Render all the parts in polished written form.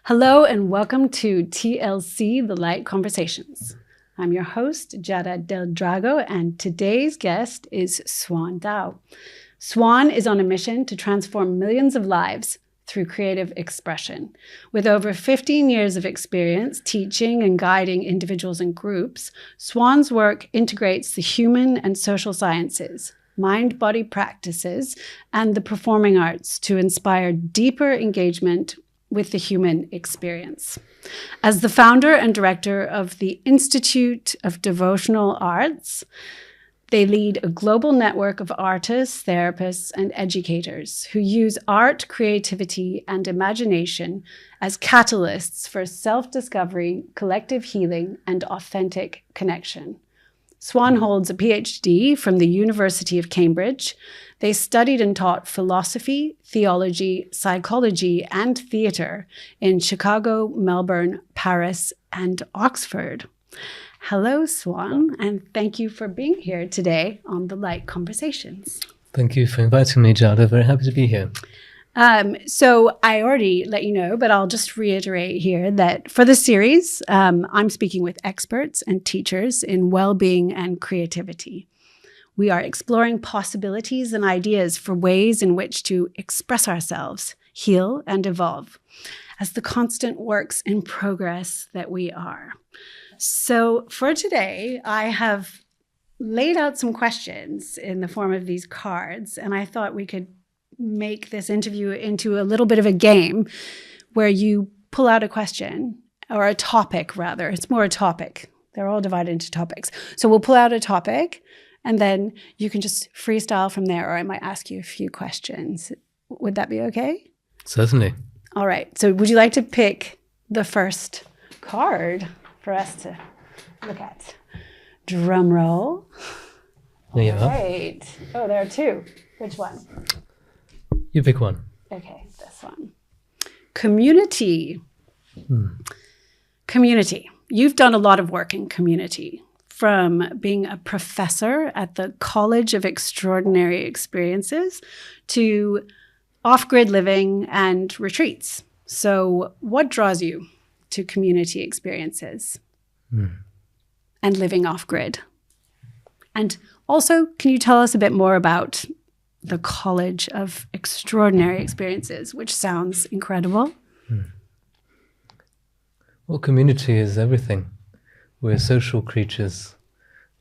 Hello and welcome to TLC, The Light Conversations. I'm your host, YoGiada del Drago, and today's guest is Swan Dao. Swan is on a mission to transform millions of lives through creative expression. With over 15 years of experience teaching and guiding individuals and groups, Swan's work integrates the human and social sciences, mind-body practices, and the performing arts to inspire deeper engagement with the human experience. As the founder and director of the Institute of Devotional Arts, they lead a global network of artists, therapists, and educators who use art, creativity, and imagination as catalysts for self-discovery, collective healing, and authentic connection. Swan holds a PhD from the University of Cambridge. They studied and taught philosophy, theology, psychology, and theater in Chicago, Melbourne, Paris, and Oxford. Hello, Swan, and thank you for being here today on The Light Conversations. Thank you for inviting me, Jada. Very happy to be here. So I already let you know, but I'll just reiterate here that for the series, I'm speaking with experts and teachers in well-being and creativity. We are exploring possibilities and ideas for ways in which to express ourselves, heal, and evolve as the constant works in progress that we are. So for today, I have laid out some questions in the form of these cards, and I thought we could make this interview into a little bit of a game where you pull out a question, or a topic rather. It's more a topic. They're all divided into topics. So we'll pull out a topic, and then you can just freestyle from there, or I might ask you a few questions. Would that be okay? Certainly. All right. So would you like to pick the first card for us to look at? Drum roll. There you are. Right. Oh, there are two. Which one? You pick one. Okay, this one. Community. Community. You've done a lot of work in community, from being a professor at the College of Extraordinary Experiences to off-grid living and retreats. So what draws you to community experiences and living off-grid? And also, can you tell us a bit more about the College of Extraordinary Experiences, which sounds incredible? Well, community is everything. We're social creatures,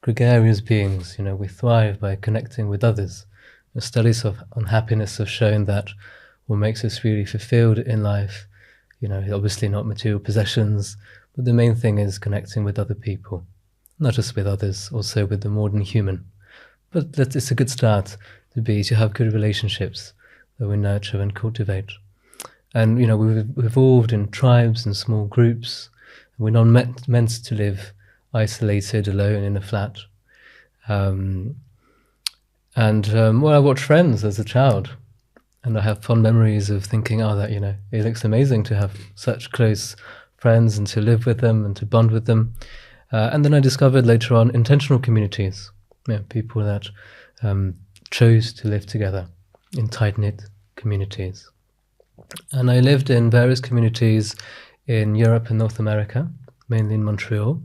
gregarious beings. We thrive by connecting with others. The studies on happiness have shown that what makes us really fulfilled in life, obviously not material possessions, but the main thing is connecting with other people, not just with others, also with the modern human. But it's a good start to have good relationships that we nurture and cultivate. And, we've evolved in tribes and small groups. We're not meant to live isolated, alone in a flat. I watched Friends as a child, and I have fond memories of thinking, it looks amazing to have such close friends and to live with them and to bond with them. And then I discovered later on intentional communities, people that chose to live together in tight-knit communities. And I lived in various communities in Europe and North America, mainly in Montreal.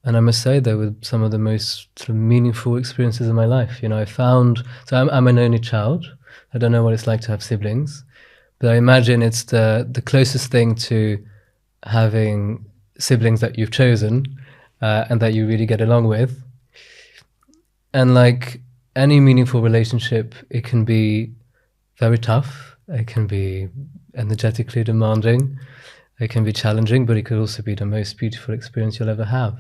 And I must say they were some of the most sort of meaningful experiences of my life. I'm an only child. I don't know what it's like to have siblings, but I imagine it's the closest thing to having siblings that you've chosen and that you really get along with. And like any meaningful relationship, it can be very tough. It can be energetically demanding. It can be challenging, but it could also be the most beautiful experience you'll ever have.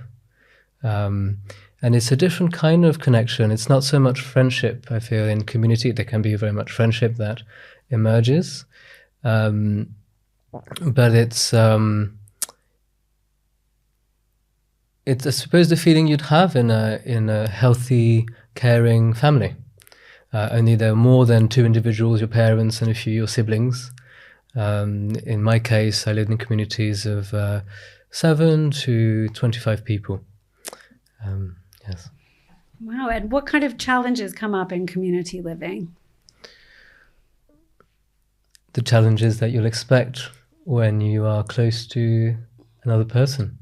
And it's a different kind of connection. It's not so much friendship, I feel, in community. There can be very much friendship that emerges. But it's I suppose the feeling you'd have in a healthy, caring family. Only there are more than two individuals, your parents and a few your siblings. In my case, I lived in communities of 7 to 25 people. Yes. Wow, and what kind of challenges come up in community living? The challenges that you'll expect when you are close to another person.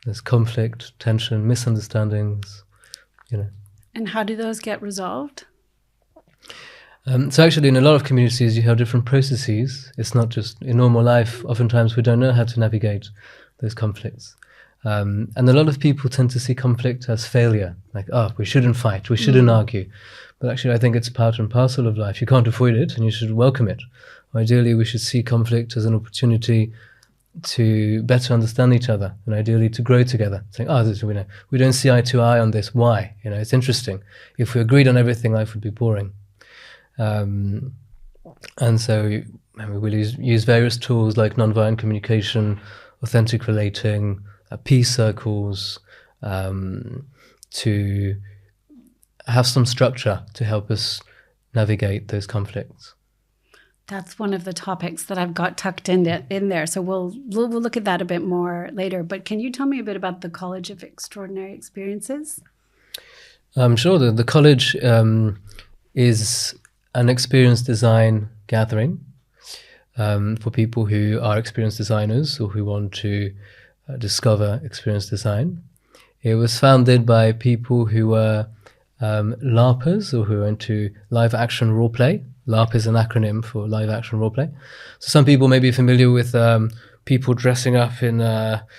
There's conflict, tension, misunderstandings, you know. And how do those get resolved? So actually, in a lot of communities, you have different processes. It's not just in normal life. Oftentimes, we don't know how to navigate those conflicts. And a lot of people tend to see conflict as failure, like, oh, we shouldn't fight, we shouldn't argue. But actually, I think it's part and parcel of life. You can't avoid it, and you should welcome it. Ideally, we should see conflict as an opportunity to better understand each other, and ideally to grow together. Saying, oh, this, we don't see eye to eye on this. Why? It's interesting. If we agreed on everything, life would be boring. And so we'll use various tools like nonviolent communication, authentic relating, peace circles, to have some structure to help us navigate those conflicts. That's one of the topics that I've got tucked in there. So we'll look at that a bit more later. But can you tell me a bit about the College of Extraordinary Experiences? Sure. The college is an experience design gathering for people who are experience designers or who want to discover experience design. It was founded by people who were LARPers, or who are into live action role play. LARP is an acronym for live action role play. So some people may be familiar with people dressing up in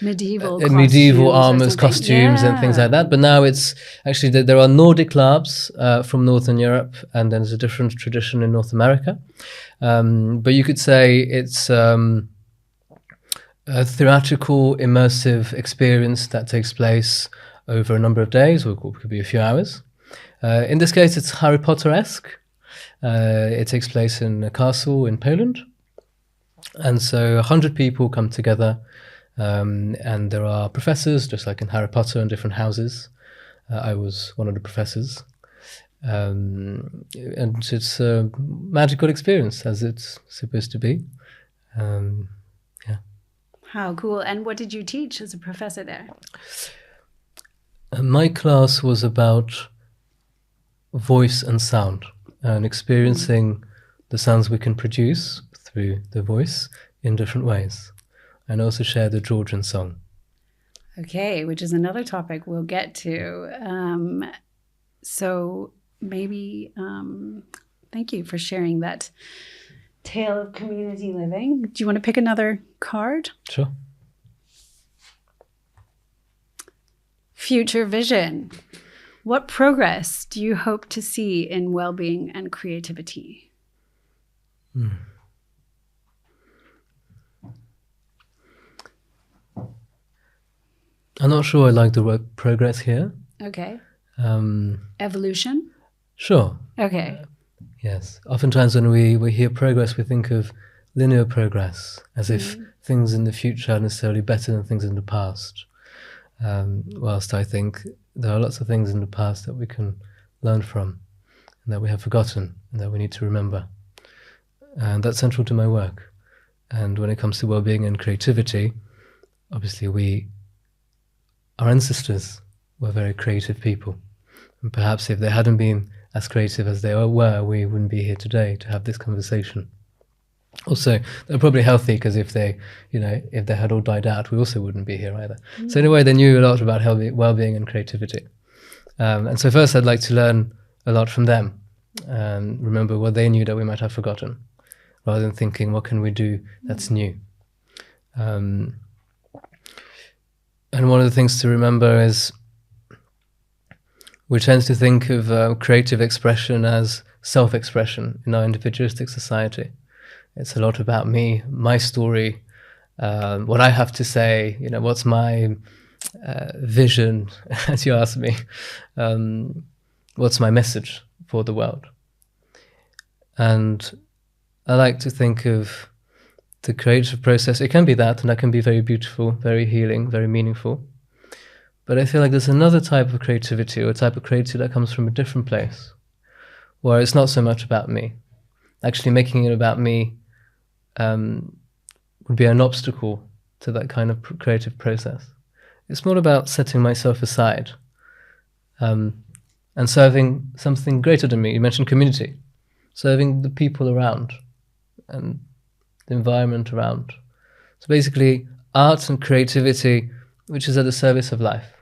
medieval armors, costumes, and things like that. But now it's actually there are Nordic LARPs from Northern Europe, and then there's a different tradition in North America. But you could say it's a theatrical, immersive experience that takes place over a number of days, or it could be a few hours. In this case, it's Harry Potter-esque. It takes place in a castle in Poland. And so 100 people come together, and there are professors, just like in Harry Potter, in different houses. I was one of the professors. And it's a magical experience, as it's supposed to be. Yeah. How cool. And what did you teach as a professor there? My class was about voice and sound, and experiencing the sounds we can produce through the voice in different ways, and also share the Georgian song. Okay, which is another topic we'll get to. So maybe, thank you for sharing that tale of community living. Do you want to pick another card? Sure. Future vision. What progress do you hope to see in well-being and creativity? I'm not sure I like the word progress here. Okay. Evolution? Sure. Okay. Yes. Oftentimes when we hear progress, we think of linear progress, as if things in the future are necessarily better than things in the past. Whilst I think there are lots of things in the past that we can learn from, and that we have forgotten, and that we need to remember. And that's central to my work. And when it comes to well-being and creativity, obviously our ancestors were very creative people. And perhaps if they hadn't been as creative as they were, we wouldn't be here today to have this conversation. Also, they're probably healthy, because if they had all died out, we also wouldn't be here either. So in a way, they knew a lot about well-being and creativity. And so first, I'd like to learn a lot from them and remember what they knew that we might have forgotten, rather than thinking, what can we do that's new? And one of the things to remember is we tend to think of creative expression as self-expression in our individualistic society. It's a lot about me, my story, what I have to say, what's my vision, as you asked me, what's my message for the world. And I like to think of the creative process. It can be that, and that can be very beautiful, very healing, very meaningful. But I feel like there's another type of creativity, or a type of creativity that comes from a different place, where it's not so much about me. Actually, making it about me would be an obstacle to that kind of creative process. It's more about setting myself aside and serving something greater than me. You mentioned community, serving the people around and the environment around, So basically, art and creativity, which is at the service of life,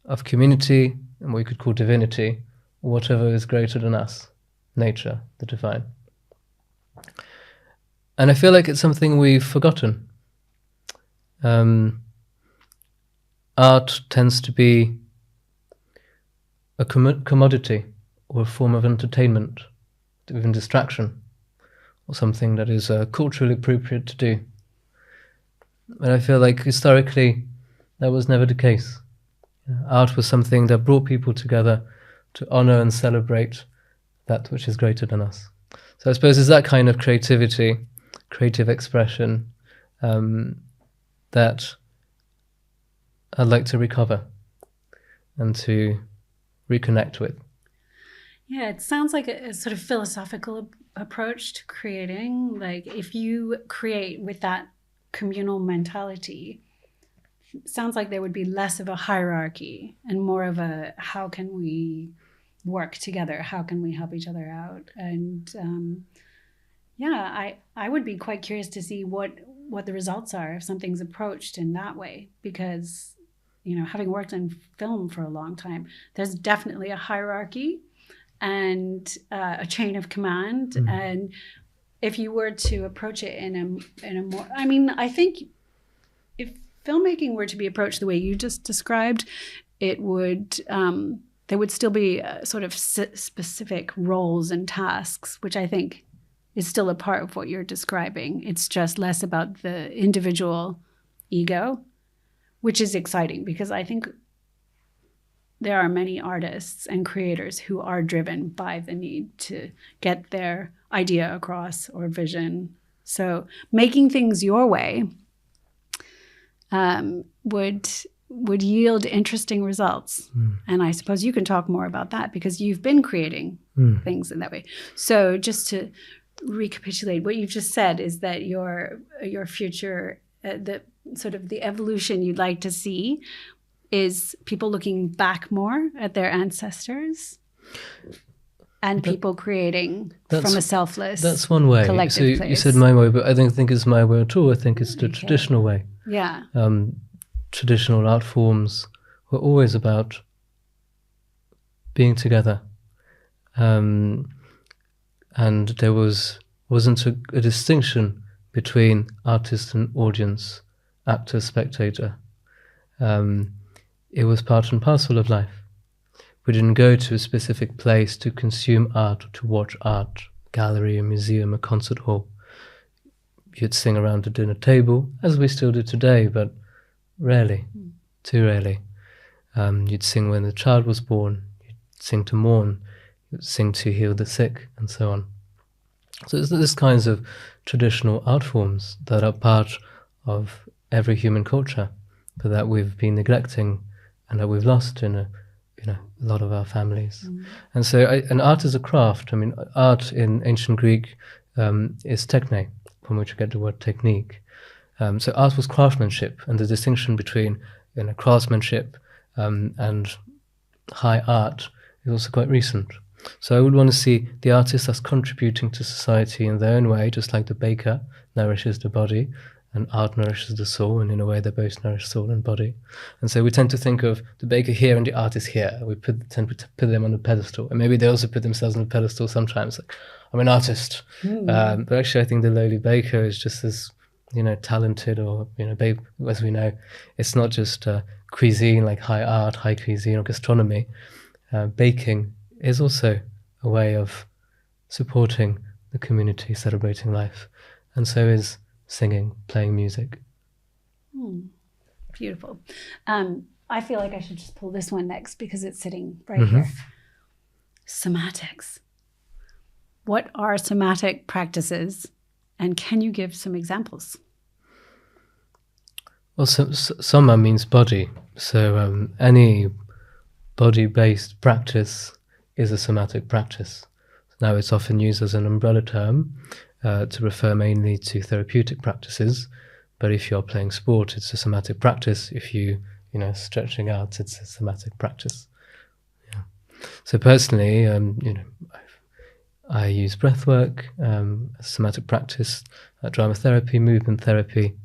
of community, and what you could call divinity, or whatever is greater than us, nature, the divine. And I feel like it's something we've forgotten. Art tends to be a commodity or a form of entertainment, even distraction, or something that is culturally appropriate to do. But I feel like historically that was never the case. Art was something that brought people together to honor and celebrate that which is greater than us. So I suppose it's that kind of creativity, creative expression, that I'd like to recover and to reconnect with. Yeah, it sounds like a sort of philosophical approach to creating. Like if you create with that communal mentality, sounds like there would be less of a hierarchy and more of a how can we work together? How can we help each other out? And I would be quite curious to see what the results are if something's approached in that way, because, you know, having worked in film for a long time, there's definitely a hierarchy and a chain of command. And if you were to approach it in a more, I mean, I think if filmmaking were to be approached the way you just described, it would, there would still be sort of specific roles and tasks, which I think is still a part of what you're describing. It's just less about the individual ego, which is exciting because I think there are many artists and creators who are driven by the need to get their idea across or vision. So making things your way would yield interesting results. And I suppose you can talk more about that because you've been creating things in that way. So just to recapitulate, what you've just said is that your future, the sort of the evolution you'd like to see is people looking back more at their ancestors and people creating from a selfless, that's one way. Collective so place. You said my way, but I don't think it's my way at all. I think it's the traditional way. Yeah. Traditional art forms were always about being together. And there wasn't a distinction between artist and audience, actor, spectator. It was part and parcel of life. We didn't go to a specific place to consume art, to watch art, gallery, a museum, a concert hall. You'd sing around the dinner table, as we still do today, but rarely, too rarely. You'd sing when the child was born, you'd sing to mourn, you'd sing to heal the sick, and so on. So it's this kinds of traditional art forms that are part of every human culture, but that we've been neglecting and that we've lost in a lot of our families. And so and art is a craft. I mean, art in ancient Greek is techne, from which we get the word technique. So art was craftsmanship, and the distinction between craftsmanship and high art is also quite recent. So I would want to see the artist as contributing to society in their own way, just like the baker nourishes the body and art nourishes the soul, and in a way they both nourish soul and body. And so we tend to think of the baker here and the artist here. We tend to put them on a pedestal, and maybe they also put themselves on a pedestal sometimes. Like, I'm an artist, but actually I think the lowly baker is just as talented, or as we know, it's not just cuisine like high art, high cuisine or gastronomy. Baking is also a way of supporting the community, celebrating life, and so is singing, playing music. Beautiful. I feel like I should just pull this one next because it's sitting right here. Somatics. What are somatic practices, and can you give some examples? Well, soma means body, so any body-based practice is a somatic practice. Now it's often used as an umbrella term to refer mainly to therapeutic practices, but if you're playing sport, it's a somatic practice. If stretching out, it's a somatic practice. Yeah. So personally, I use breathwork, somatic practice, drama therapy, movement therapy,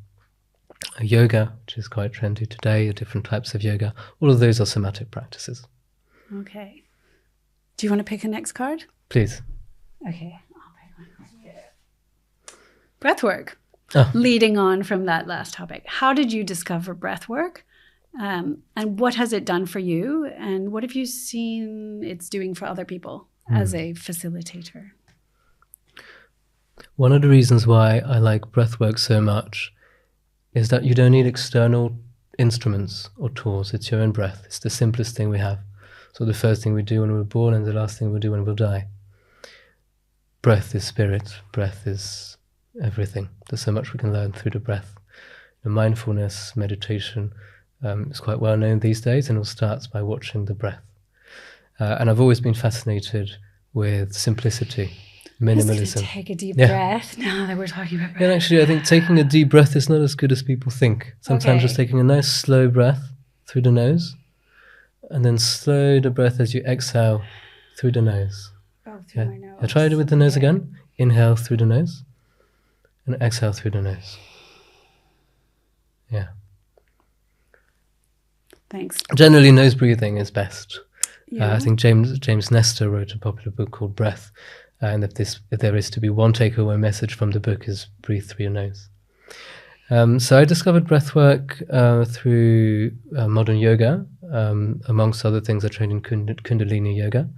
yoga, which is quite trendy today, different types of yoga. All of those are somatic practices. Okay. Do you want to pick a next card? Please. Okay. I'll pick one. Breathwork. Oh. Leading on from that last topic, how did you discover breathwork? And what has it done for you? And what have you seen it's doing for other people as a facilitator? One of the reasons why I like breathwork so much is that you don't need external instruments or tools. It's your own breath. It's the simplest thing we have. So the first thing we do when we're born and the last thing we'll do when we'll die. Breath is spirit. Breath is everything. There's so much we can learn through the breath. The mindfulness, meditation is quite well known these days, and it all starts by watching the breath. And I've always been fascinated with simplicity, minimalism. Just take a deep breath now that we're talking about breath. And actually, I think taking a deep breath is not as good as people think. Sometimes just taking a nice slow breath through the nose, and then slow the breath as you exhale through the nose. Oh, through my nose. Try it with the nose again. Inhale through the nose, and exhale through the nose. Yeah. Thanks. Generally, nose breathing is best. Yeah. I think James Nestor wrote a popular book called Breath, and if there is to be one takeaway message from the book is breathe through your nose. So I discovered breathwork through modern yoga. Amongst other things, I trained in Kundalini yoga,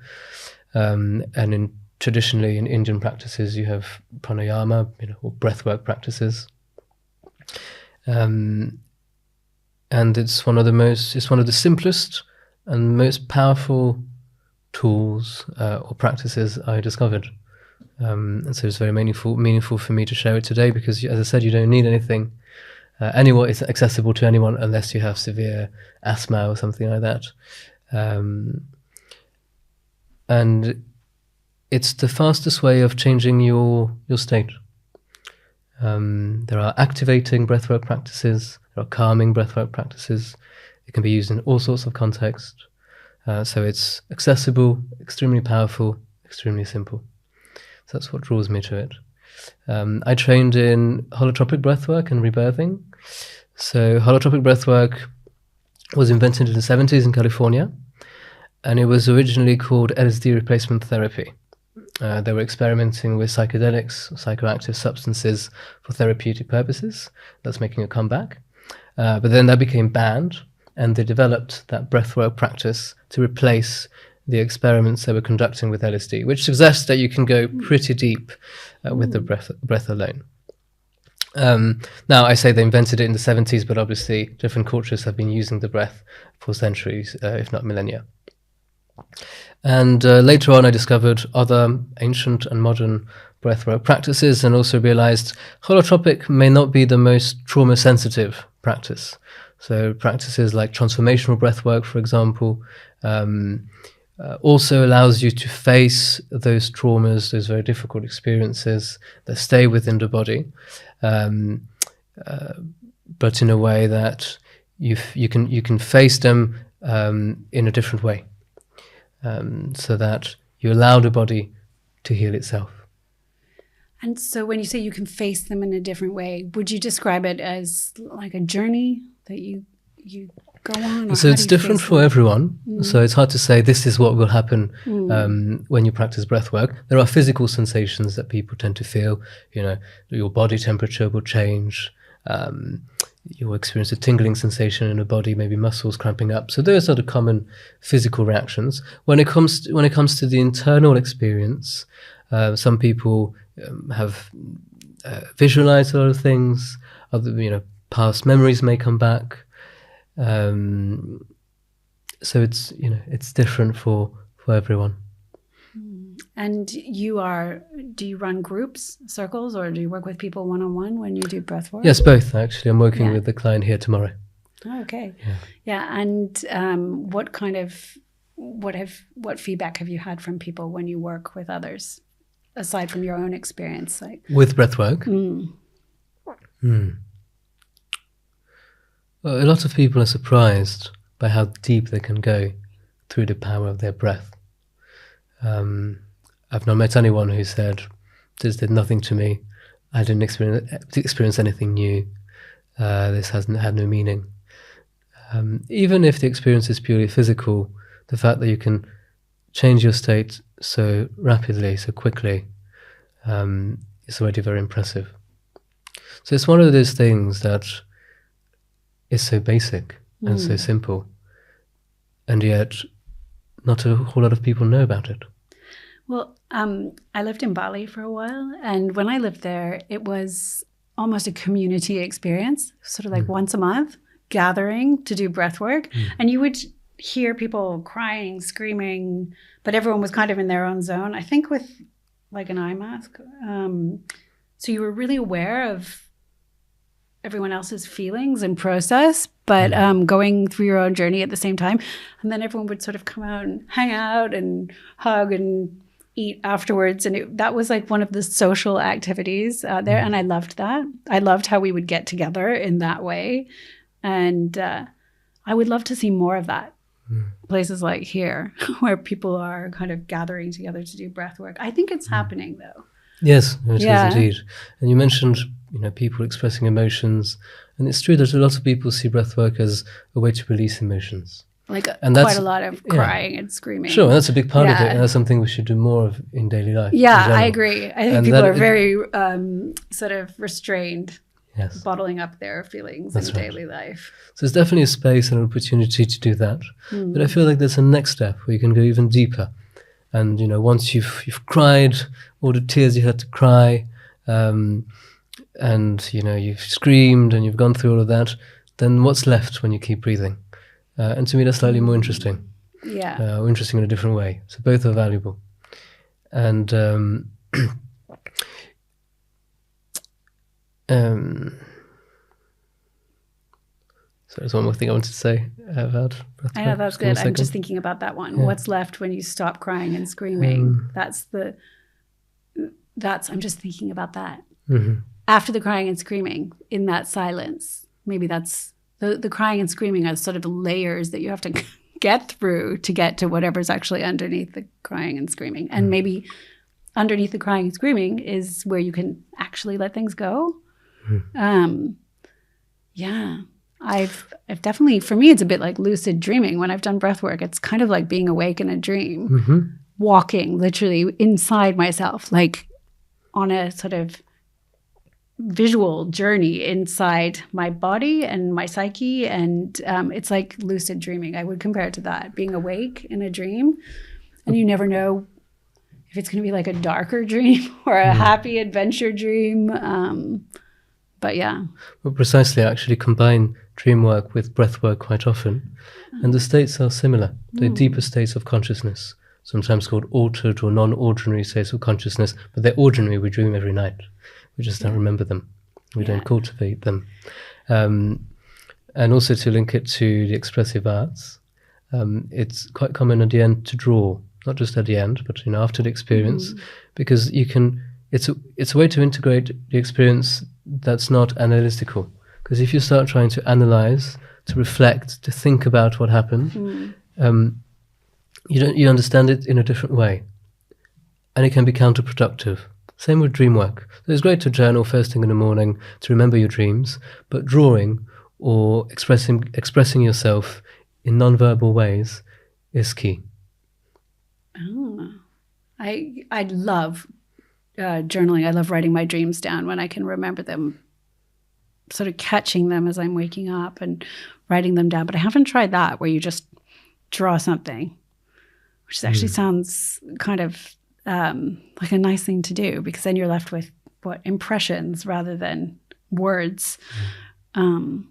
and traditionally in Indian practices, you have pranayama, or breathwork practices. And it's one of the simplest and most powerful tools or practices I discovered. And so it's very meaningful for me to share it today because, as I said, you don't need anything. It's accessible to anyone unless you have severe asthma or something like that. And it's the fastest way of changing your state. There are activating breathwork practices. There are calming breathwork practices. It can be used in all sorts of contexts. So it's accessible, extremely powerful, extremely simple. So that's what draws me to it. I trained in holotropic breathwork and rebirthing. So holotropic breathwork was invented in the 70s in California, and it was originally called LSD replacement therapy. They were experimenting with psychedelics, psychoactive substances for therapeutic purposes. That's making a comeback. But then that became banned, and they developed that breathwork practice to replace the experiments they were conducting with LSD, which suggests that you can go pretty deep with the breath alone. Now, I say they invented it in the 70s, but obviously different cultures have been using the breath for centuries, if not millennia. And later on, I discovered other ancient and modern breathwork practices, and also realized holotropic may not be the most trauma-sensitive practice. So practices like transformational breathwork, for example, also allows you to face those traumas, those very difficult experiences that stay within the body, but in a way that you can face them in a different way. So that you allow the body to heal itself. And so when you say you can face them in a different way, would you describe it as like a journey that you go on? So it's different for everyone. So it's hard to say this is what will happen when you practice breath work. There are physical sensations that people tend to feel. Your body temperature will change. You'll experience a tingling sensation in the body, maybe muscles cramping up. So those are the common physical reactions. When it comes to the internal experience, some people have visualized a lot of things. Other, past memories may come back. So it's different for everyone. And do you run groups, circles, or do you work with people one-on-one when you do breath work? Yes, both actually. I'm working with the client here tomorrow. Oh, okay. Yeah. And what feedback have you had from people when you work with others, aside from your own experience? With breath work? Well, a lot of people are surprised by how deep they can go through the power of their breath. I've not met anyone who said, this did nothing to me. I didn't experience anything new. This hasn't had no meaning. Even if the experience is purely physical, the fact that you can change your state so rapidly, so quickly, is already very impressive. So it's one of those things that is so basic and so simple, and yet not a whole lot of people know about it. Well, I lived in Bali for a while, and when I lived there, it was almost a community experience, sort of like once a month, gathering to do breath work. And you would hear people crying, screaming, but everyone was kind of in their own zone, I think with like an eye mask. So you were really aware of everyone else's feelings and process, but going through your own journey at the same time. And then everyone would sort of come out and hang out and hug and eat afterwards. And that was like one of the social activities there. And I loved that. I loved how we would get together in that way. And I would love to see more of that. Places like here, where people are kind of gathering together to do breath work. I think it's happening though. Yes, it is indeed. And you mentioned, people expressing emotions. And it's true that a lot of people see breath work as a way to release emotions. Like quite a lot of crying and screaming. Sure, and that's a big part of it. And that's something we should do more of in daily life. Yeah, I agree. I think people are very sort of restrained, bottling up their feelings in daily life. So there's definitely a space and an opportunity to do that. But I feel like there's a next step where you can go even deeper. And, once you've cried all the tears you had to cry, and, you've screamed and you've gone through all of that, then what's left when you keep breathing? And to me, that's slightly more interesting. Yeah. Or interesting in a different way. So both are valuable. And so there's one more thing I wanted to say about breath. I know, that's good. I'm just thinking about that one. Yeah. What's left when you stop crying and screaming? I'm just thinking about that. After the crying and screaming, in that silence, maybe that's the crying and screaming are sort of layers that you have to get through to get to whatever's actually underneath the crying and screaming. And maybe underneath the crying and screaming is where you can actually let things go. I've definitely, for me, it's a bit like lucid dreaming. When I've done breath work, it's kind of like being awake in a dream, walking literally inside myself, like on a sort of visual journey inside my body and my psyche. And it's like lucid dreaming. I would compare it to that, being awake in a dream. And you never know if it's going to be like a darker dream or a happy adventure dream. But yeah. Well, precisely, I actually combine dream work with breath work quite often. And the states are similar. They're deeper states of consciousness, sometimes called altered or non-ordinary states of consciousness. But they're ordinary. We dream every night. We just don't remember them. We don't cultivate them. And also to link it to the expressive arts, it's quite common at the end to draw, not just at the end, but after the experience, because you can. It's a way to integrate the experience that's not analytical. Because if you start trying to analyze, to reflect, to think about what happened, you understand it in a different way, and it can be counterproductive. Same with dream work. So it's great to journal first thing in the morning to remember your dreams, but drawing or expressing yourself in non-verbal ways is key. Oh, I love journaling. I love writing my dreams down when I can remember them, sort of catching them as I'm waking up and writing them down. But I haven't tried that where you just draw something, which actually sounds kind of like a nice thing to do, because then you're left with impressions rather than words. So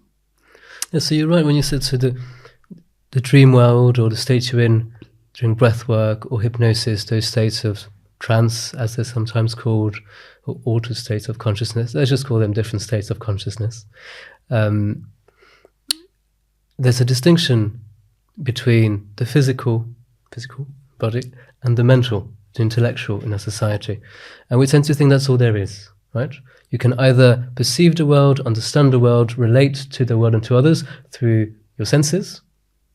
you're right when you said the dream world or the state you're in during breath work or hypnosis, those states of trance, as they're sometimes called, or altered states of consciousness. Let's just call them different states of consciousness. There's a distinction between the physical body and the mental, the intellectual in a society. And we tend to think that's all there is, right? You can either perceive the world, understand the world, relate to the world and to others through your senses.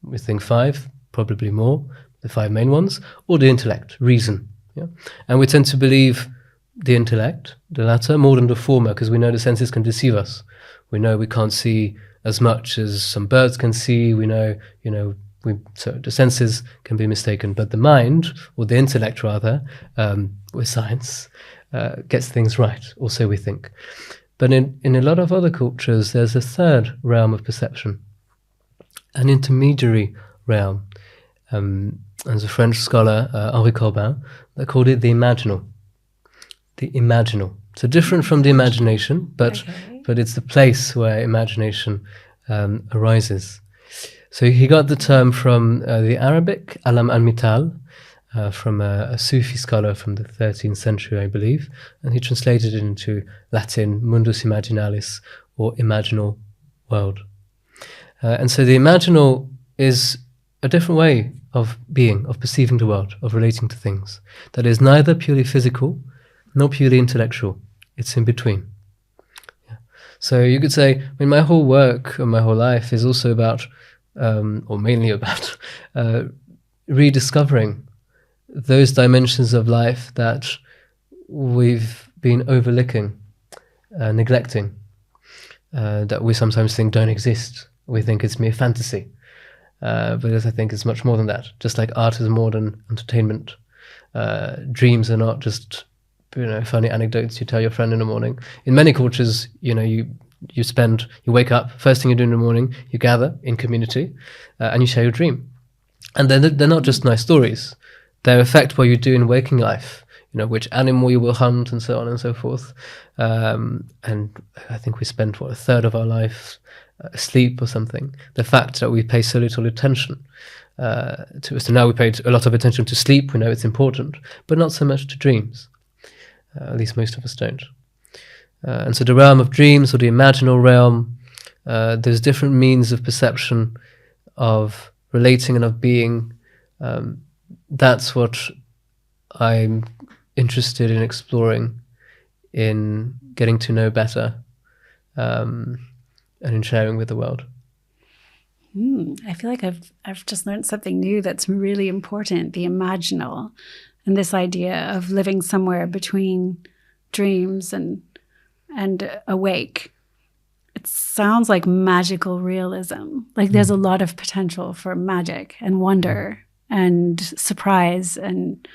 We think 5, probably more, the 5 main ones, or the intellect, reason. Yeah, and we tend to believe the intellect, the latter, more than the former, because we know the senses can deceive us. We know we can't see as much as some birds can see. We know, so the senses can be mistaken, but the mind, or the intellect rather, with science, gets things right, or so we think. But in a lot of other cultures, there's a third realm of perception, an intermediary realm. As a French scholar, Henri Corbin, they called it the imaginal. The imaginal. So different from the imagination, but it's the place where imagination arises. So he got the term from the Arabic, alam al-mital, from a Sufi scholar from the 13th century, I believe, and he translated it into Latin, mundus imaginalis, or imaginal world. And so the imaginal is a different way of being, of perceiving the world, of relating to things, that is neither purely physical nor purely intellectual. It's in between. Yeah. So you could say, my whole work and my whole life is also about, or mainly about, rediscovering those dimensions of life that we've been overlooking, neglecting, that we sometimes think don't exist. We think it's mere fantasy. But I think it's much more than that. Just like art is more than entertainment. Dreams are not just funny anecdotes you tell your friend in the morning. In many cultures, you wake up, first thing you do in the morning, you gather in community, and you share your dream. And they're not just nice stories. They affect what you do in waking life. Which animal you will hunt, and so on and so forth. And I think we spend a third of our life asleep or something. The fact that we pay so little attention to, so now we pay a lot of attention to sleep. We know it's important, but not so much to dreams. At least most of us don't. And so the realm of dreams, or the imaginal realm, there's different means of perception, of relating and of being. That's what I'm interested in exploring, in getting to know better, and in sharing with the world. I feel like I've just learned something new that's really important, the imaginal, and this idea of living somewhere between dreams and awake. It sounds like magical realism. Like there's a lot of potential for magic and wonder and surprise, and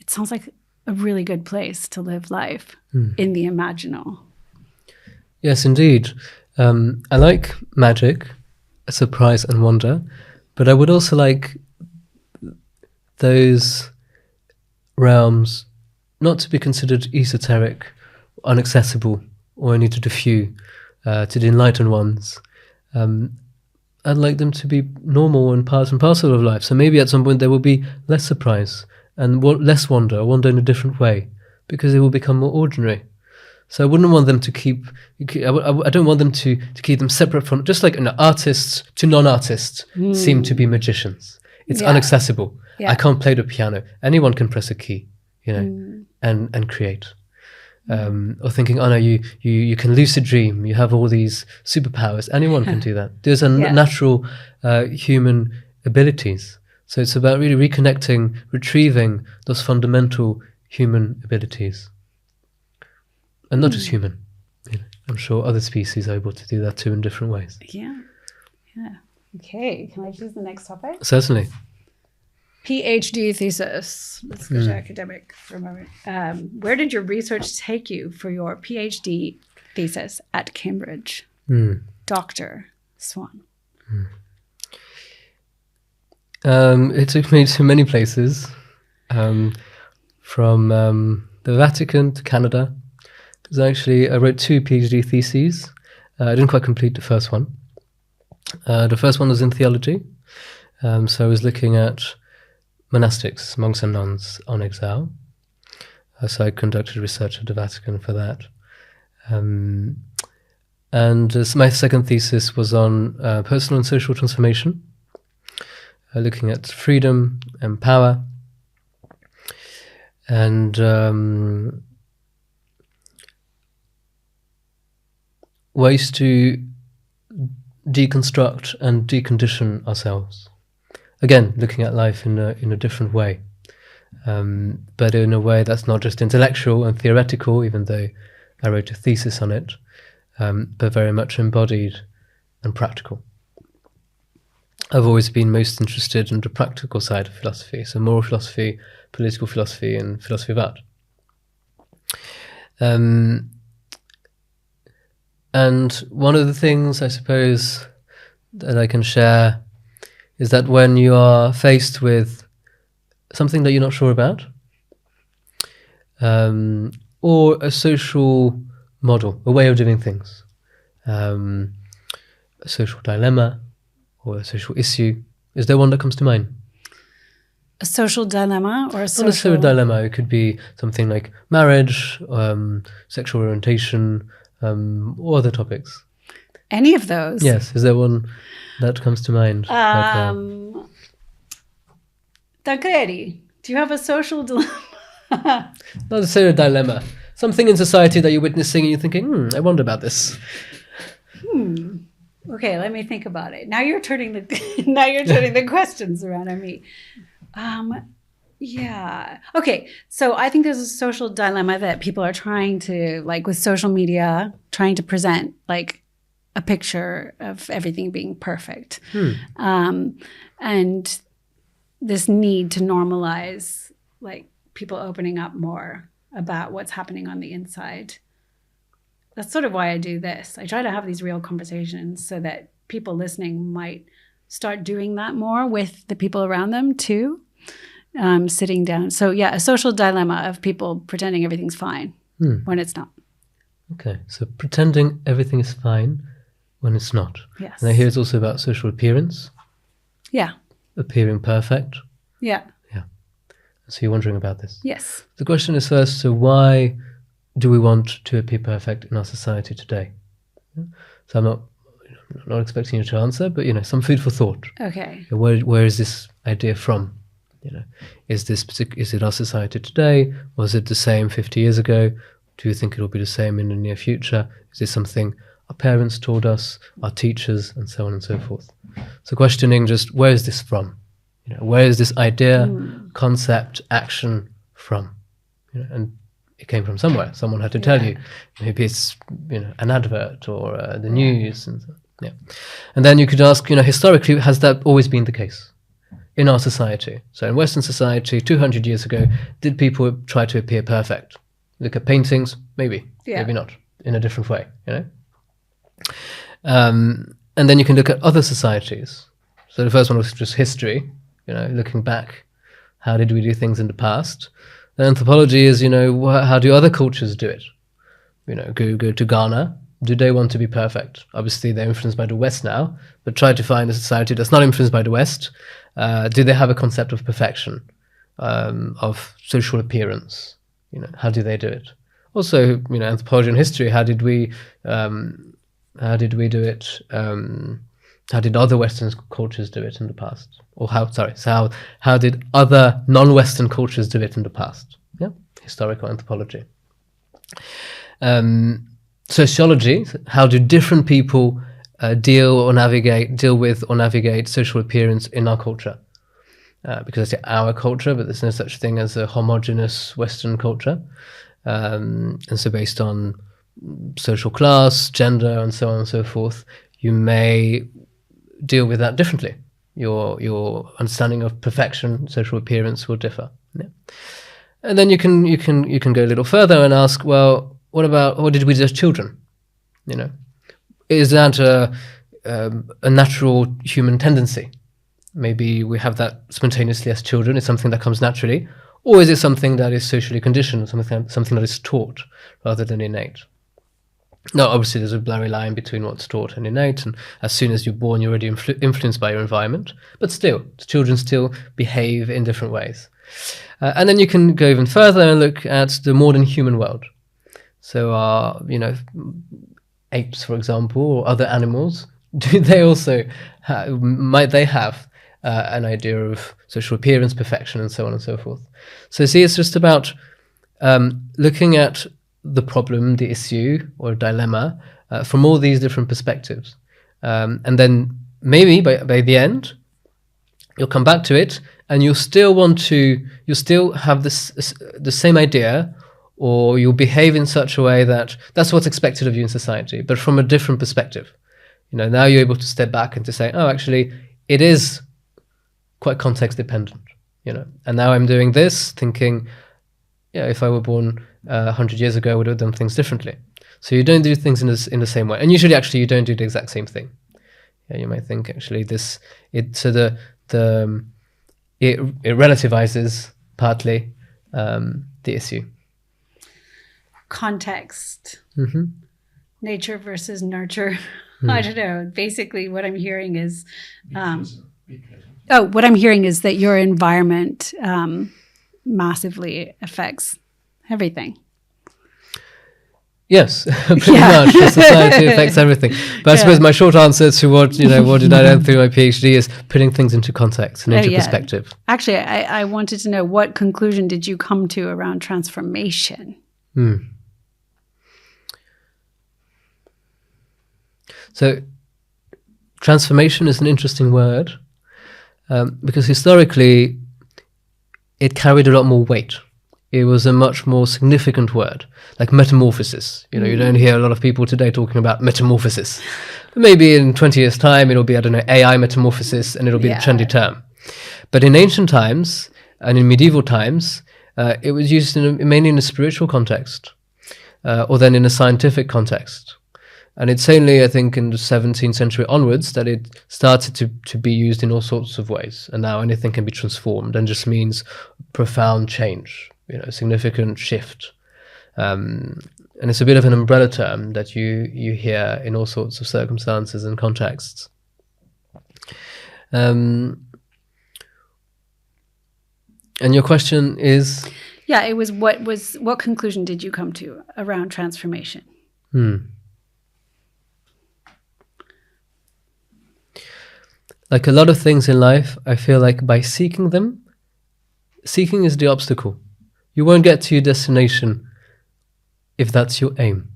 it sounds like a really good place to live life in the imaginal. Yes, indeed. I like magic, surprise and wonder, but I would also like those realms not to be considered esoteric, inaccessible, or only to the few, to the enlightened ones. I'd like them to be normal and part and parcel of life. So maybe at some point there will be less surprise and less wonder in a different way, because it will become more ordinary. So I wouldn't want them to keep. I don't want them to keep them separate from. Just like artists to non-artists seem to be magicians. It's inaccessible. Yeah. I can't play the piano. Anyone can press a key, and create. Or thinking, oh no, you can lucid dream. You have all these superpowers. Anyone can do that. There's a natural human abilities. So it's about really reconnecting, retrieving those fundamental human abilities. And not just human. I'm sure other species are able to do that too in different ways. Yeah. Okay, can I choose the next topic? Certainly. PhD thesis. Let's go to academic for a moment. Where did your research take you for your PhD thesis at Cambridge? Dr. Swan. It took me to many places, from the Vatican to Canada. Because I wrote 2 PhD theses. I didn't quite complete the first one. The first one was in theology. So I was looking at monastics, monks and nuns on exile. So I conducted research at the Vatican for that. And my second thesis was on personal and social transformation, looking at freedom and power, and ways to deconstruct and decondition ourselves. Again, looking at life in a different way. but in a way that's not just intellectual and theoretical, even though I wrote a thesis on it, but very much embodied and practical. I've always been most interested in the practical side of philosophy, so moral philosophy, political philosophy, and philosophy of art. And one of the things, I suppose, that I can share is that when you are faced with something that you're not sure about, or a social model, a way of doing things, a social dilemma or a social issue, is there one that comes to mind? A social dilemma or a social... Not necessarily a dilemma. It could be something like marriage, sexual orientation, or other topics. Any of those? Yes. Is there one that comes to mind right now? Takreri, do you have a social dilemma? Not necessarily a dilemma. Something in society that you're witnessing and you're thinking, I wonder about this. Okay, let me think about it. Now you're turning the questions around on me. Yeah. Okay. So I think there's a social dilemma that people are trying to, like with social media, trying to present like a picture of everything being perfect. And this need to normalize like people opening up more about what's happening on the inside. That's sort of why I do this. I try to have these real conversations so that people listening might start doing that more with the people around them too, sitting down. So yeah, a social dilemma of people pretending everything's fine when it's not. Okay, so pretending everything is fine when it's not. Yes. And I hear it's also about social appearance. Yeah. Appearing perfect. Yeah. Yeah. So you're wondering about this. Yes. The question is first, so why do we want to appear perfect in our society today? So I'm not expecting you to answer, but some food for thought. Okay. Where is this idea from? Is it our society today? Was it the same 50 years ago? Do you think it will be the same in the near future? Is this something our parents taught us, our teachers, and so on and so forth? So questioning just where is this from? Where is this idea, concept, action from? And it came from somewhere. Someone had to tell you. Maybe it's an advert or the news, and and then you could ask, historically, has that always been the case in our society? So in Western society, 200 years ago, did people try to appear perfect? Look at paintings, maybe, maybe not, in a different way, And then you can look at other societies. So the first one was just history, looking back, how did we do things in the past? And anthropology is, how do other cultures do it? Go to Ghana. Do they want to be perfect? Obviously, they're influenced by the West now, but try to find a society that's not influenced by the West. Do they have a concept of perfection, of social appearance? How do they do it? Also, anthropology and history. How did we do it? How did other Western cultures do it in the past? Or how did other non-Western cultures do it in the past? Yeah, historical anthropology. Sociology. How do different people deal with or navigate social appearance in our culture? Because I say our culture, but there's no such thing as a homogeneous Western culture. And so based on social class, gender, and so on and so forth, you may deal with that differently. Your understanding of perfection, social appearance will differ. Yeah. And then you can go a little further and ask, well, what did we do as children? Is that a natural human tendency? Maybe we have that spontaneously as children. It's something that comes naturally, or is it something that is socially conditioned, something that is taught rather than innate? Now, obviously, there's a blurry line between what's taught and innate, and as soon as you're born, you're already influenced by your environment. But still, children still behave in different ways. And then you can go even further and look at the modern human world. So, apes, for example, or other animals, do they also might they have an idea of social appearance, perfection, and so on and so forth? So, see, it's just about looking at the problem, the issue, or dilemma from all these different perspectives. And then maybe by the end, you'll come back to it and you still have the same idea, or you'll behave in such a way that that's what's expected of you in society, but from a different perspective. Now you're able to step back and to say, oh, actually, it is quite context dependent, and now I'm doing this thinking, yeah, if I were born 100 years ago, I would have done things differently. So you don't do things in the same way, and usually actually you don't do the exact same thing. Yeah, you might think actually it relativizes partly the issue. Context, Mm-hmm. nature versus nurture. I don't know. Basically, what I'm hearing is, that your environment massively affects everything. Yes, pretty much. The society affects everything. But I suppose my short answer to what did I learn through my PhD is putting things into context and into perspective. Actually, I wanted to know, what conclusion did you come to around transformation? So transformation is an interesting word because historically it carried a lot more weight. It was a much more significant word, like metamorphosis. You don't hear a lot of people today talking about metamorphosis. But maybe in 20 years' time, it'll be, AI metamorphosis, and it'll be the trendy term. But in ancient times and in medieval times, it was used mainly in a spiritual context, or then in a scientific context. And it's only, I think, in the 17th century onwards that it started to be used in all sorts of ways. And now anything can be transformed, and just means profound change, significant shift. And it's a bit of an umbrella term that you hear in all sorts of circumstances and contexts. And your question is? Yeah, it was what conclusion did you come to around transformation? Like a lot of things in life, I feel like by seeking is the obstacle. You won't get to your destination if that's your aim.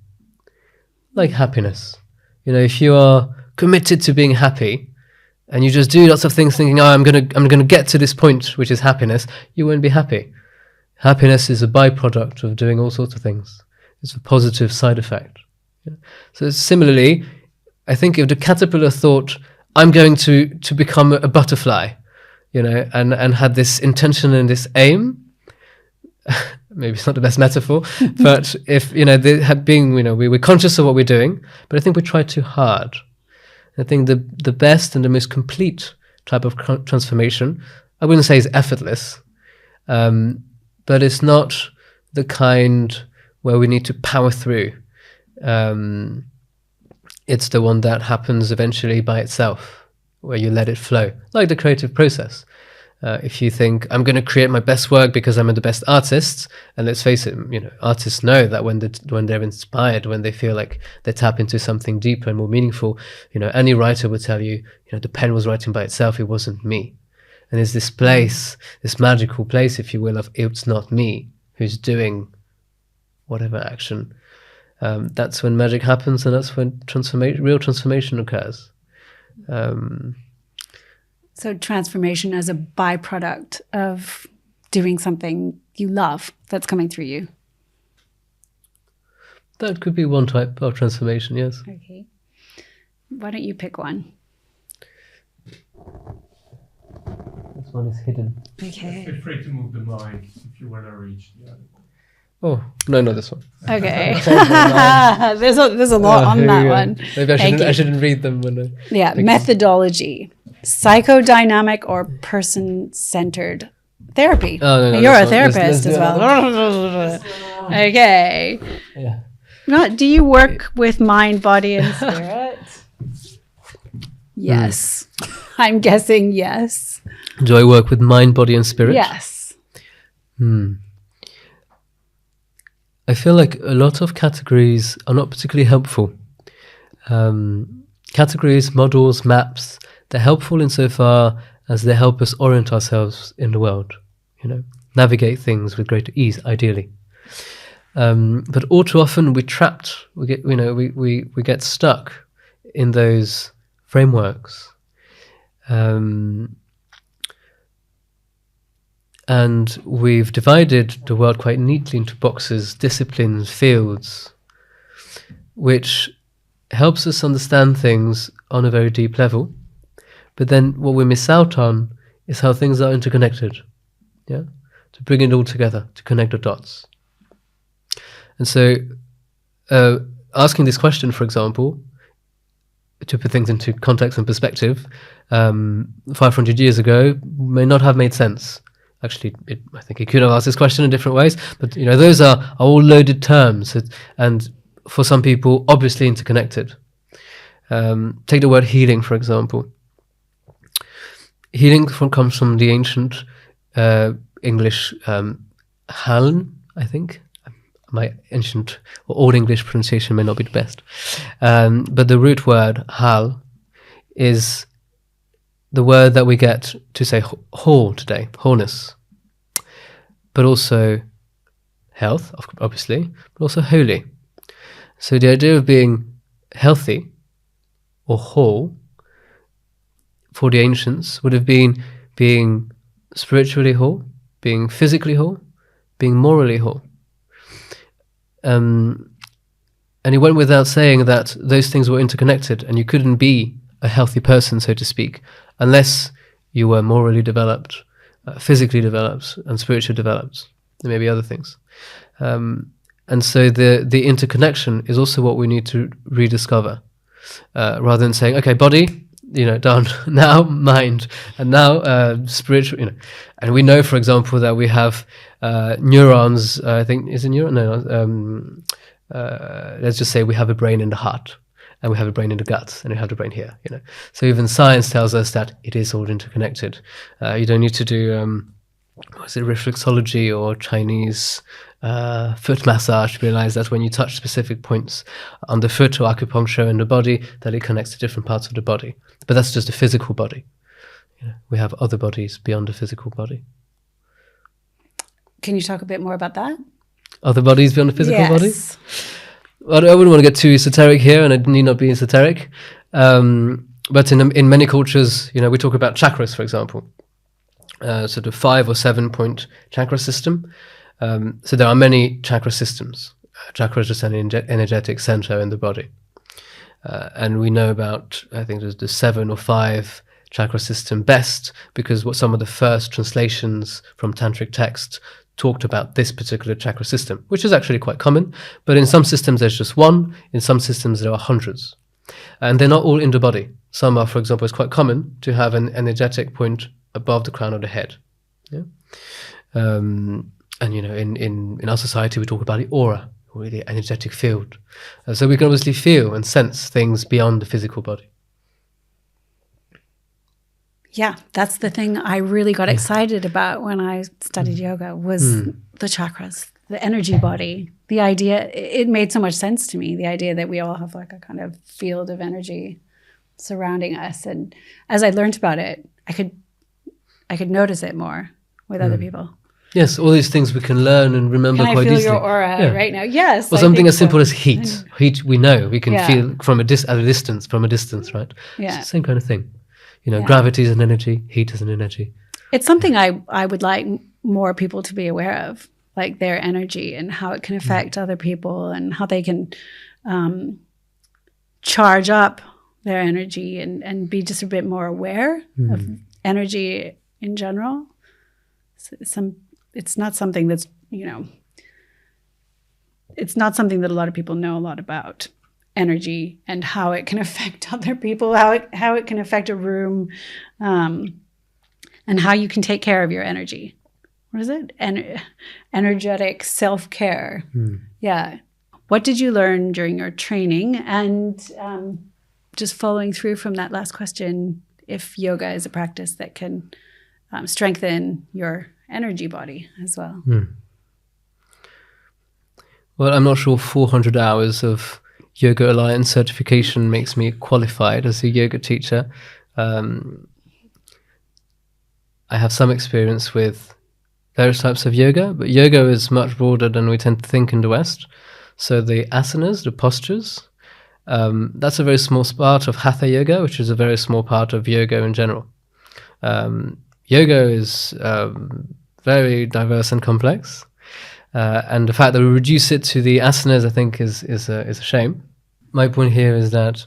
Like happiness. If you are committed to being happy and you just do lots of things thinking, I'm gonna get to this point, which is happiness, you won't be happy. Happiness is a byproduct of doing all sorts of things. It's a positive side effect. So similarly, I think if the caterpillar thought, I'm going to become a butterfly, and had this intention and this aim, maybe it's not the best metaphor, but if, they had been, we were conscious of what we're doing, but I think we try too hard. I think the best and the most complete type of transformation, I wouldn't say is effortless, but it's not the kind where we need to power through. It's the one that happens eventually by itself, where you let it flow, like the creative process. If you think, I'm going to create my best work because I'm the best artist, and let's face it, artists know that when they're inspired, when they feel like they tap into something deeper and more meaningful, any writer would tell you, the pen was writing by itself, it wasn't me. And there's this place, this magical place, if you will, of it's not me who's doing whatever action. That's when magic happens, and that's when real transformation occurs. So transformation as a byproduct of doing something you love that's coming through you. That could be one type of transformation, yes. Okay. Why don't you pick one? This one is hidden. Okay. Feel free to move the mic if you want to reach the other one. Oh, no, not this one. Okay. there's a lot on that one. Maybe I shouldn't read them when I... Yeah, methodology. Psychodynamic or person-centered therapy. Oh, no, you're a therapist as well. Okay. Yeah. Do you work with mind, body, and spirit? Yes. I'm guessing yes. Do I work with mind, body, and spirit? Yes. I feel like a lot of categories are not particularly helpful. Categories, models, maps, they're helpful insofar as they help us orient ourselves in the world, navigate things with greater ease, ideally. But all too often we're trapped. We get stuck in those frameworks. And we've divided the world quite neatly into boxes, disciplines, fields, which helps us understand things on a very deep level. But then what we miss out on is how things are interconnected. Yeah, to bring it all together, to connect the dots. And so, asking this question, for example, to put things into context and perspective, 500 years ago may not have made sense. Actually, I think he could have asked this question in different ways, but those are all loaded terms, and for some people, obviously interconnected. Take the word healing, for example. Healing comes from the ancient English Hallen, I think. My ancient or Old English pronunciation may not be the best. But the root word, hal, is the word that we get to say whole today, wholeness. But also health, obviously, but also holy. So the idea of being healthy or whole for the ancients would have been being spiritually whole, being physically whole, being morally whole. And it went without saying that those things were interconnected, and you couldn't be a healthy person, so to speak, unless you were morally developed, physically developed, and spiritually developed. There may be other things. And so the interconnection is also what we need to rediscover, rather than saying, okay, body, done, now mind, and now spiritual, And we know, for example, that we have neurons, I think, is it neuron? No, let's just say we have a brain in the heart, and we have a brain in the gut, and we have the brain here, So even science tells us that it is all interconnected. You don't need to do, reflexology or Chinese foot massage to realize that when you touch specific points on the foot or acupuncture in the body, that it connects to different parts of the body. But that's just the physical body. We have other bodies beyond the physical body. Can you talk a bit more about that? Other bodies beyond the physical body? Yes. Well, I wouldn't want to get too esoteric here, and it need not be esoteric. But in many cultures, we talk about chakras, for example. Sort of 5 or 7 point chakra system. So there are many chakra systems. Chakra is just an energetic center in the body. And we know about, I think there's the 7 or 5 chakra system best, because what some of the first translations from tantric texts talked about this particular chakra system, which is actually quite common. But in some systems there's just one, in some systems there are hundreds. And they're not all in the body. Some are, for example, it's quite common to have an energetic point above the crown of the head. Yeah? And in our society we talk about the aura, or the energetic field. So we can obviously feel and sense things beyond the physical body. Yeah, that's the thing I really got excited about when I studied yoga was the chakras, the energy body. The idea, it made so much sense to me, the idea that we all have like a kind of field of energy surrounding us. And as I learned about it, I could notice it more with other people. Yes, all these things we can learn and remember quite easily. I feel your aura right now. Yes. Or something as simple as heat. Heat, we know we can feel from at a distance, right? Yeah. It's the same kind of thing. Gravity is an energy, heat is an energy. It's something I would like more people to be aware of, like their energy and how it can affect other people and how they can charge up their energy and be just a bit more aware of energy in general. It's not something that's, it's not something that a lot of people know a lot about. Energy and how it can affect other people, how it can affect a room, and how you can take care of your energy. What is it? Energetic self-care. Yeah. What did you learn during your training? And just following through from that last question, if yoga is a practice that can strengthen your energy body as well. Well, I'm not sure 400 hours of Yoga Alliance certification makes me qualified as a yoga teacher. I have some experience with various types of yoga, but yoga is much broader than we tend to think in the West. So the asanas, the postures, that's a very small part of hatha yoga, which is a very small part of yoga in general. Yoga is very diverse and complex. And the fact that we reduce it to the asanas, I think, is a shame. My point here is that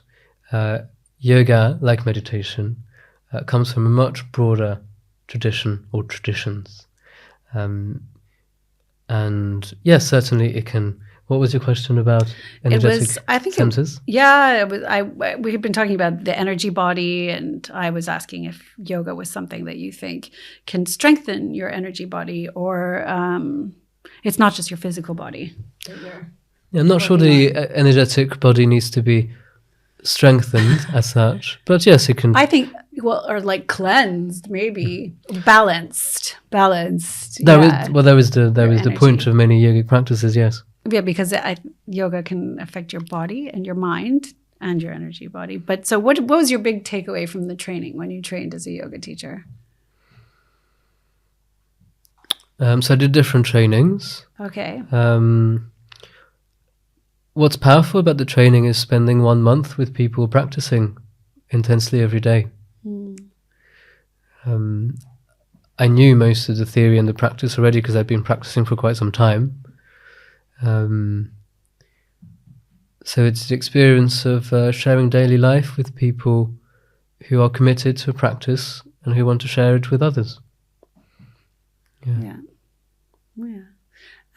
yoga, like meditation, comes from a much broader tradition or traditions. And yes, certainly it can. What was your question about energetic centers? We had been talking about the energy body, and I was asking if yoga was something that you think can strengthen your energy body, or it's not just your physical body. I'm not sure the energetic body needs to be strengthened as such, but yes, it can. I think, or like cleansed, maybe balanced. There is the point of many yogic practices. Yes. Yeah, because yoga can affect your body and your mind and your energy body. But so, what was your big takeaway from the training when you trained as a yoga teacher? So I did different trainings. Okay. What's powerful about the training is spending 1 month with people practicing intensely every day. I knew most of the theory and the practice already because I'd been practicing for quite some time. So it's the experience of sharing daily life with people who are committed to a practice and who want to share it with others. Yeah.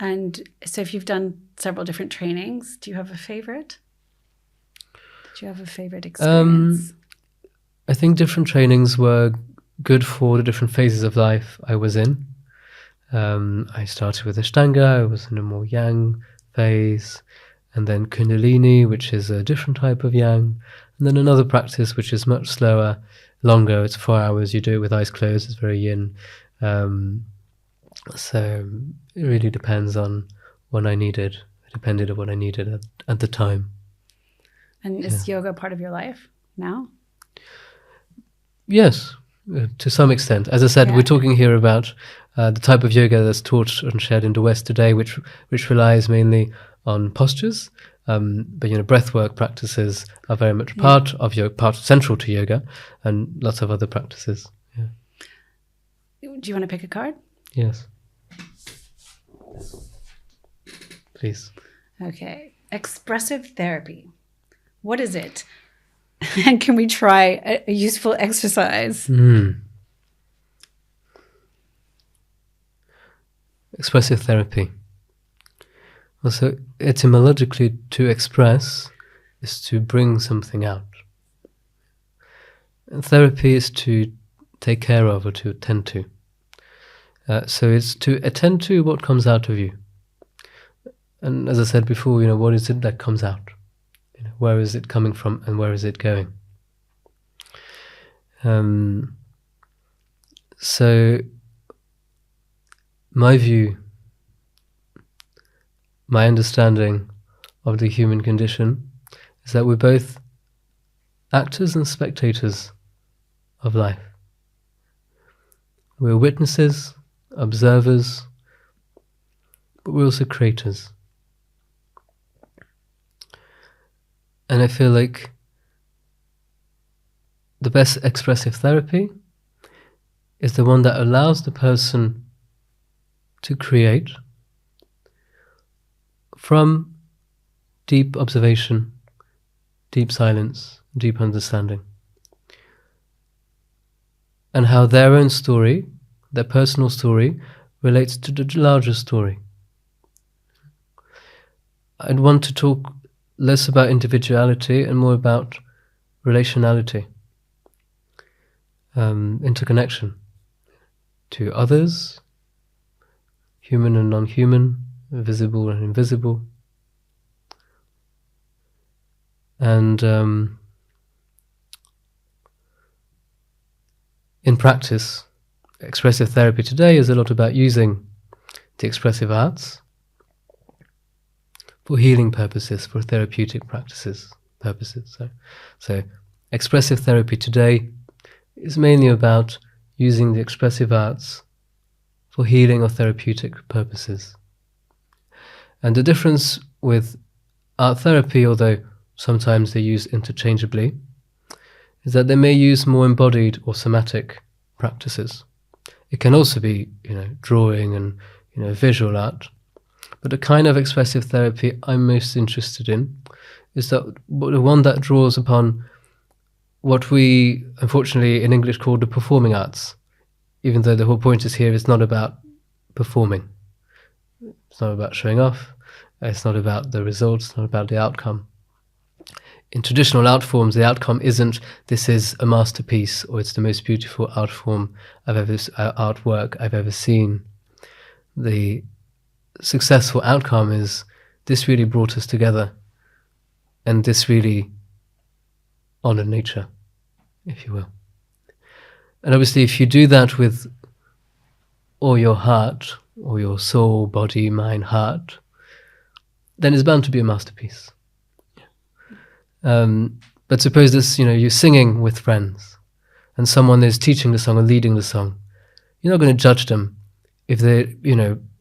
And so if you've done several different trainings, do you have a favorite? Did you have a favorite experience? I think different trainings were good for the different phases of life I was in. I started with Ashtanga, I was in a more yang phase, and then Kundalini, which is a different type of yang, and then another practice which is much slower, longer. It's 4 hours, you do it with eyes closed, it's very yin. So it really depends on what I needed. It depended on what I needed at the time. And is yoga part of your life now? Yes, to some extent. As I said, we're talking here about the type of yoga that's taught and shared in the West today, which relies mainly on postures. But breathwork practices are very much part of yoga, part central to yoga, and lots of other practices. Yeah. Do you want to pick a card? Yes. Please. Okay. Expressive therapy. What is it? And can we try a useful exercise? Expressive therapy. Also, etymologically, to express is to bring something out. And therapy is to take care of or to attend to. So it's to attend to what comes out of you. And as I said before, what is it that comes out? Where is it coming from and where is it going? So my view, my understanding of the human condition is that we're both actors and spectators of life. We're witnesses, observers, but we're also creators. And I feel like the best expressive therapy is the one that allows the person to create from deep observation, deep silence, deep understanding. And how their own story, their personal story, relates to the larger story. I'd want to talk less about individuality and more about relationality, interconnection to others, human and non-human, visible and invisible. And in practice, expressive therapy today is a lot about using the expressive arts for healing purposes, for therapeutic purposes. So expressive therapy today is mainly about using the expressive arts for healing or therapeutic purposes. And the difference with art therapy, although sometimes they're used interchangeably, is that they may use more embodied or somatic practices. It can also be, drawing and, visual art. But the kind of expressive therapy I'm most interested in is the one that draws upon what we, unfortunately, in English call the performing arts, even though the whole point is here, it's not about performing. It's not about showing off. It's not about the results. It's not about the outcome. In traditional art forms, the outcome isn't, this is a masterpiece, or it's the most beautiful artwork I've ever seen. The successful outcome is, this really brought us together, and this really honored nature, if you will. And obviously, if you do that with all your heart, or your soul, body, mind, heart, then it's bound to be a masterpiece. But suppose this, you're singing with friends, and someone is teaching the song or leading the song. You're not going to judge them if they,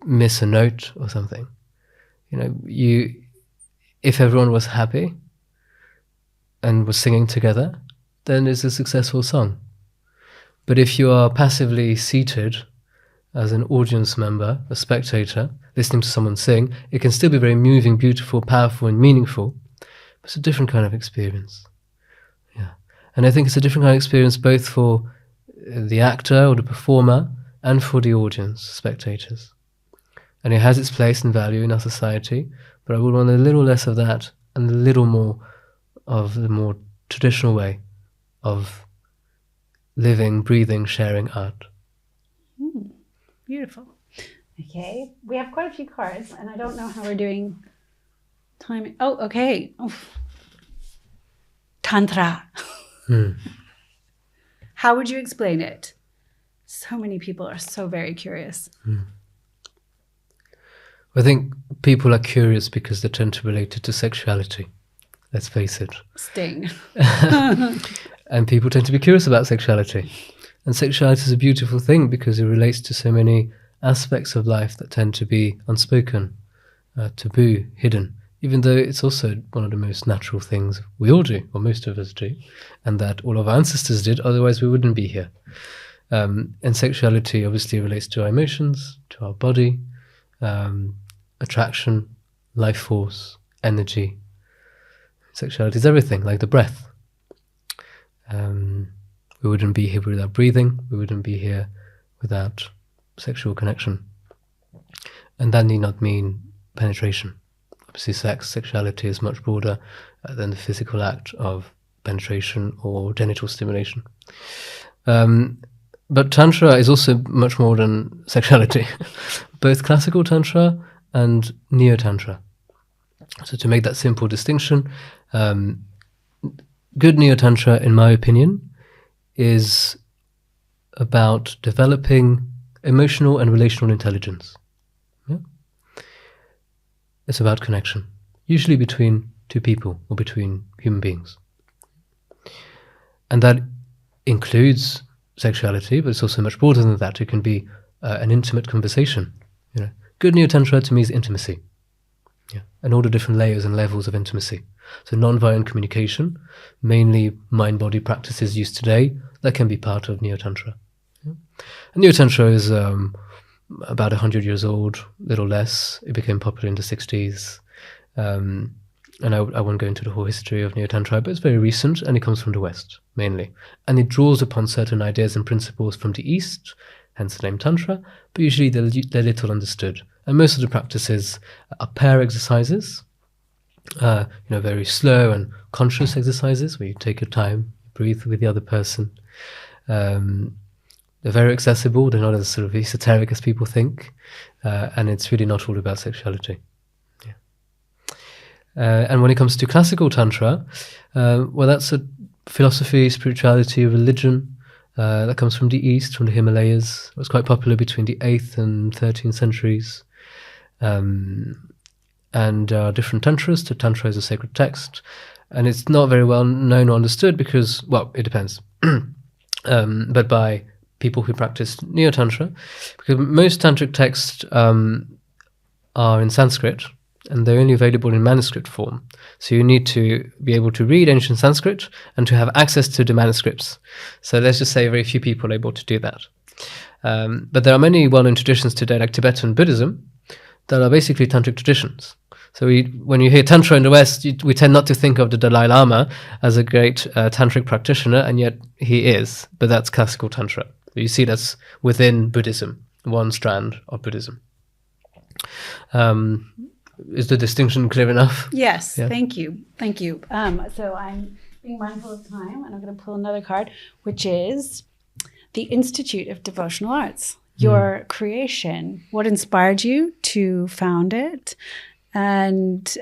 miss a note or something. If everyone was happy and was singing together, then it's a successful song. But if you are passively seated as an audience member, a spectator, listening to someone sing, it can still be very moving, beautiful, powerful, and meaningful. But it's a different kind of experience. Yeah. And I think it's a different kind of experience both for the actor or the performer and for the audience, spectators. And it has its place and value in our society, but I would want a little less of that and a little more of the more traditional way of living, breathing, sharing art. Beautiful. Okay, we have quite a few cards, and I don't know how we're doing timing. Oh, okay. Tantra. How would you explain it? So many people are so very curious. I think people are curious because they tend to relate it to sexuality. Let's face it. Sting. And people tend to be curious about sexuality. And sexuality is a beautiful thing because it relates to so many aspects of life that tend to be unspoken, taboo, hidden, even though it's also one of the most natural things we all do, or most of us do, and that all of our ancestors did, otherwise we wouldn't be here. And sexuality obviously relates to our emotions, to our body, attraction, life force, energy. Sexuality is everything, like the breath. We wouldn't be here without breathing. We wouldn't be here without sexual connection. And that need not mean penetration. Obviously, sexuality is much broader than the physical act of penetration or genital stimulation. But Tantra is also much more than sexuality. Both classical Tantra and Neo-Tantra. So to make that simple distinction, good Neo-Tantra, in my opinion, is about developing emotional and relational intelligence. Yeah? It's about connection, usually between two people or between human beings. And that includes sexuality, but it's also much broader than that. It can be an intimate conversation. Good Neo-Tantra to me is intimacy. Yeah. And all the different layers and levels of intimacy. So non-violent communication, mainly mind-body practices used today, that can be part of Neo-Tantra. Yeah. And Neo-Tantra is about 100 years old, a little less. It became popular in the 60s. And I won't go into the whole history of Neo-Tantra, but it's very recent, and it comes from the West, mainly. And it draws upon certain ideas and principles from the East, hence the name Tantra, but usually they're little understood. And most of the practices are pair exercises, very slow and conscious exercises where you take your time, breathe with the other person. They're very accessible. They're not as sort of esoteric as people think, and it's really not all about sexuality. Yeah. And when it comes to classical Tantra, well, that's a philosophy, spirituality, religion that comes from the East, from the Himalayas. It was quite popular between the 8th and 13th centuries. And there are different tantras. The tantra is a sacred text, and it's not very well known or understood because, well, it depends. But by people who practice Neo-Tantra, because most tantric texts are in Sanskrit, and they're only available in manuscript form. So you need to be able to read ancient Sanskrit and to have access to the manuscripts. So let's just say very few people are able to do that. But there are many well-known traditions today, like Tibetan Buddhism, that are basically tantric traditions. So when you hear Tantra in the West, we tend not to think of the Dalai Lama as a great tantric practitioner, and yet he is. But that's classical Tantra. You see that's within Buddhism, one strand of Buddhism. Is the distinction clear enough? Yes, Yeah. thank you. So I'm being mindful of time, and I'm going to pull another card, which is the Institute of Devotional Arts. Your creation. What inspired you to found it? And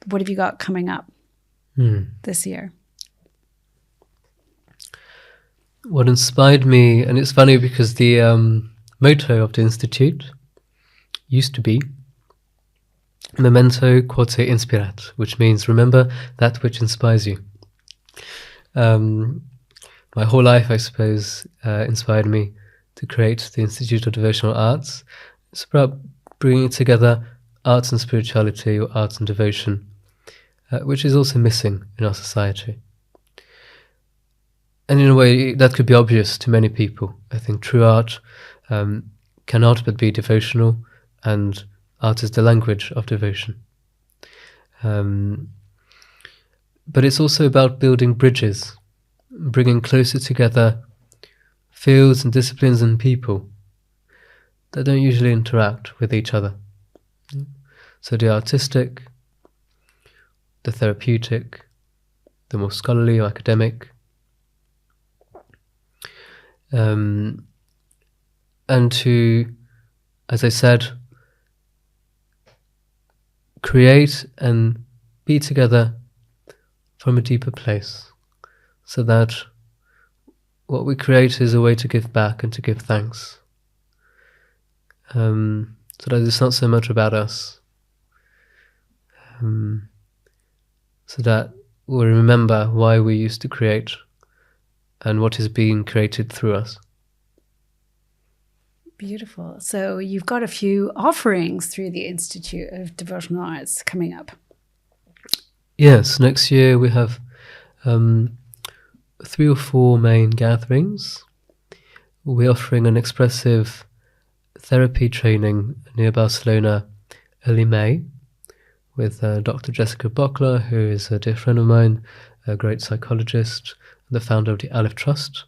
what have you got coming up this year? What inspired me, and it's funny because the motto of the Institute used to be Memento quod te inspirat, which means remember that which inspires you. My whole life, I suppose, inspired me to create the Institute of Devotional Arts. It's about bringing together arts and spirituality, or arts and devotion, which is also missing in our society. And in a way, that could be obvious to many people. I think true art cannot but be devotional, and art is the language of devotion. But it's also about building bridges, bringing closer together fields and disciplines and people that don't usually interact with each other. So the artistic, the therapeutic, the more scholarly or academic, and to, as I said, create and be together from a deeper place, so that what we create is a way to give back and to give thanks. So that it's not so much about us. So that we remember why we used to create and what is being created through us. Beautiful. So you've got a few offerings through the Institute of Devotional Arts coming up. Yes, next year we have 3 or 4 main gatherings. We're offering an expressive therapy training near Barcelona early May with Dr. Jessica Bockler, who is a dear friend of mine, a great psychologist, the founder of the Aleph Trust,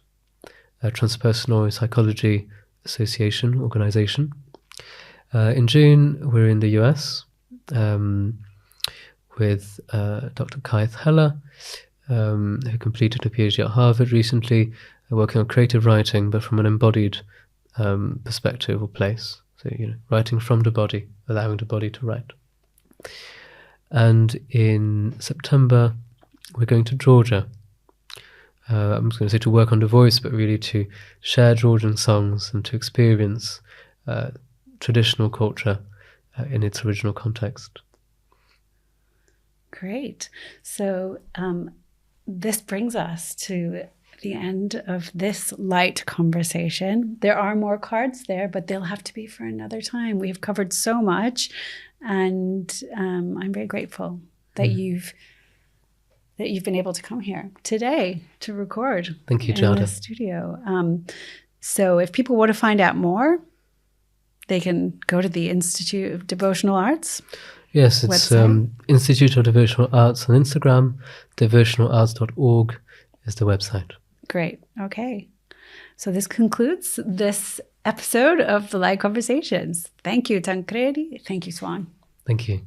a transpersonal psychology association organization. In June, we're in the US with Dr. Keith Heller, who completed a PhD at Harvard recently, working on creative writing, but from an embodied perspective or place. So, writing from the body, allowing the body to write. And in September, we're going to Georgia. I'm just going to say to work on the voice, but really to share Georgian songs and to experience traditional culture in its original context. Great. So this brings us to the end of this light conversation. There are more cards there, but they'll have to be for another time. We've covered so much, and I'm very grateful that you've been able to come here today to record. Thank you, in Jada. the studio. So if people want to find out more, they can go to the Institute of Devotional Arts. Yes, it's Institute of Devotional Arts on Instagram. Devotionalarts.org is the website. Great. Okay. So this concludes this episode of the Light Conversations. Thank you, Tancredi. Thank you, Swan. Thank you.